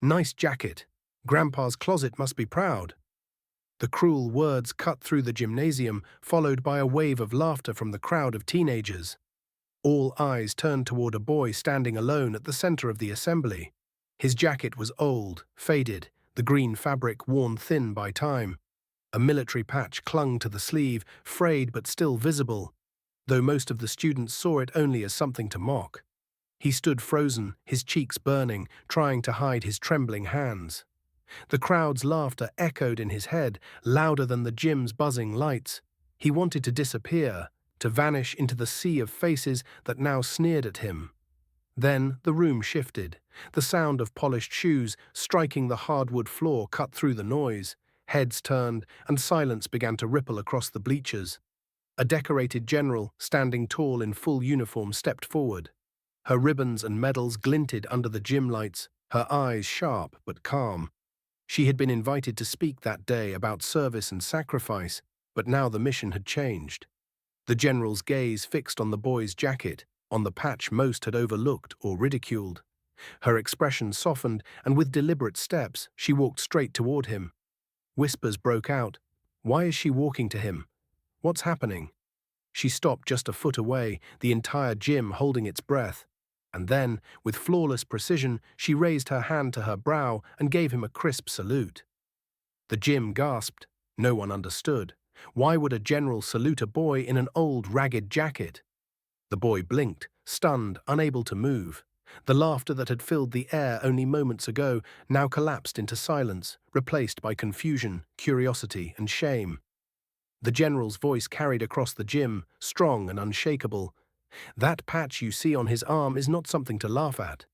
Nice jacket. Grandpa's closet must be proud. The cruel words cut through the gymnasium, followed by a wave of laughter from the crowd of teenagers. All eyes turned toward a boy standing alone at the center of the assembly. His jacket was old, faded, the green fabric worn thin by time. A military patch clung to the sleeve, frayed but still visible, though most of the students saw it only as something to mock. He stood frozen, his cheeks burning, trying to hide his trembling hands. The crowd's laughter echoed in his head, louder than the gym's buzzing lights. He wanted to disappear, to vanish into the sea of faces that now sneered at him. Then the room shifted. The sound of polished shoes striking the hardwood floor cut through the noise. Heads turned, and silence began to ripple across the bleachers. A decorated general, standing tall in full uniform, stepped forward. Her ribbons and medals glinted under the gym lights, her eyes sharp but calm. She had been invited to speak that day about service and sacrifice, but now the mission had changed. The general's gaze fixed on the boy's jacket, on the patch most had overlooked or ridiculed. Her expression softened, and with deliberate steps, she walked straight toward him. Whispers broke out. Why is she walking to him? What's happening? She stopped just a foot away, the entire gym holding its breath. And then, with flawless precision, she raised her hand to her brow and gave him a crisp salute. The gym gasped. No one understood. Why would a general salute a boy in an old, ragged jacket? The boy blinked, stunned, unable to move. The laughter that had filled the air only moments ago now collapsed into silence, replaced by confusion, curiosity, and shame. The general's voice carried across the gym, strong and unshakable. That patch you see on his arm is not something to laugh at.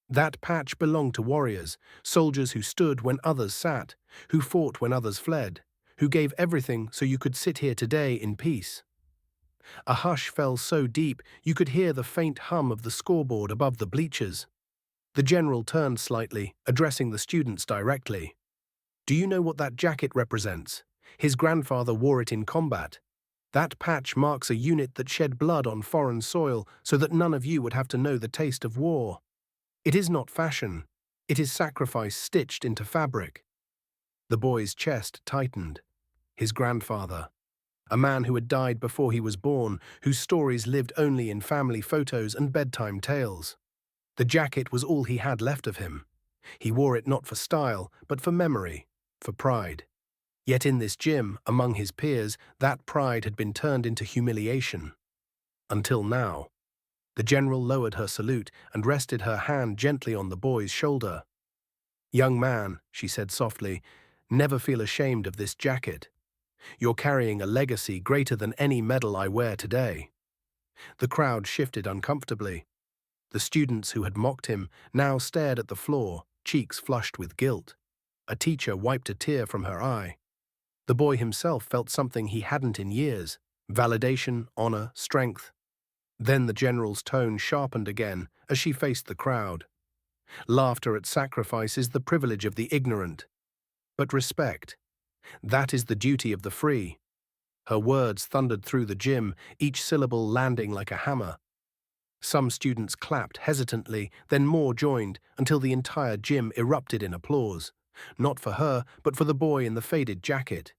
That patch belonged to warriors, soldiers who stood when others sat, who fought when others fled, who gave everything so you could sit here today in peace. A hush fell so deep you could hear the faint hum of the scoreboard above the bleachers. The general turned slightly, addressing the students directly. Do you know what that jacket represents? His grandfather wore it in combat. That patch marks a unit that shed blood on foreign soil so that none of you would have to know the taste of war. It is not fashion. It is sacrifice stitched into fabric. The boy's chest tightened. His grandfather. A man who had died before he was born, whose stories lived only in family photos and bedtime tales. The jacket was all he had left of him. He wore it not for style, but for memory, for pride. Yet in this gym, among his peers, that pride had been turned into humiliation. Until now. The general lowered her salute and rested her hand gently on the boy's shoulder. Young man, she said softly, never feel ashamed of this jacket. You're carrying a legacy greater than any medal I wear today. The crowd shifted uncomfortably. The students who had mocked him now stared at the floor, cheeks flushed with guilt. A teacher wiped a tear from her eye. The boy himself felt something he hadn't in years: validation, honor, strength. Then the general's tone sharpened again as she faced the crowd. Laughter at sacrifice is the privilege of the ignorant. But respect, that is the duty of the free. Her words thundered through the gym, each syllable landing like a hammer. Some students clapped hesitantly, then more joined, until the entire gym erupted in applause. Not for her, but for the boy in the faded jacket.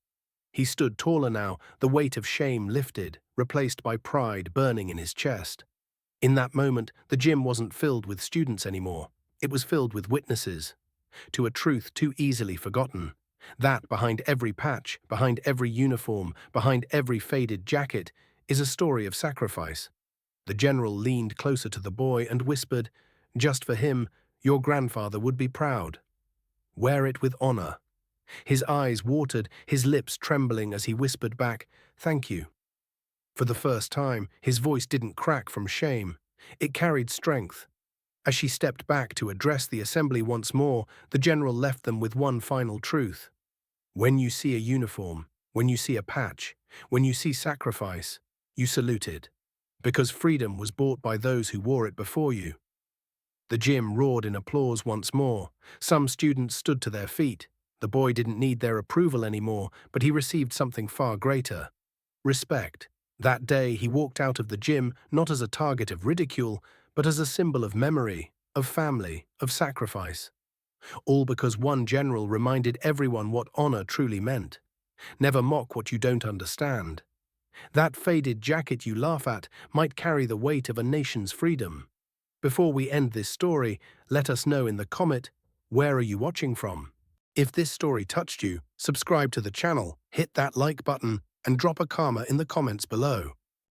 He stood taller now, the weight of shame lifted, replaced by pride burning in his chest. In that moment, the gym wasn't filled with students anymore. It was filled with witnesses. To a truth too easily forgotten. That behind every patch, behind every uniform, behind every faded jacket, is a story of sacrifice. The general leaned closer to the boy and whispered, "Just for him, your grandfather would be proud. Wear it with honor." His eyes watered, his lips trembling as he whispered back, "Thank you." For the first time, his voice didn't crack from shame. It carried strength. As she stepped back to address the assembly once more, the general left them with one final truth. When you see a uniform, when you see a patch, when you see sacrifice, you salute it. Because freedom was bought by those who wore it before you. The gym roared in applause once more. Some students stood to their feet. The boy didn't need their approval anymore, but he received something far greater: respect. That day he walked out of the gym not as a target of ridicule, but as a symbol of memory, of family, of sacrifice. All because one general reminded everyone what honor truly meant. Never mock what you don't understand. That faded jacket you laugh at might carry the weight of a nation's freedom. Before we end this story, let us know in the comment, where are you watching from? If this story touched you, subscribe to the channel, hit that like button, and drop a comma in the comments below.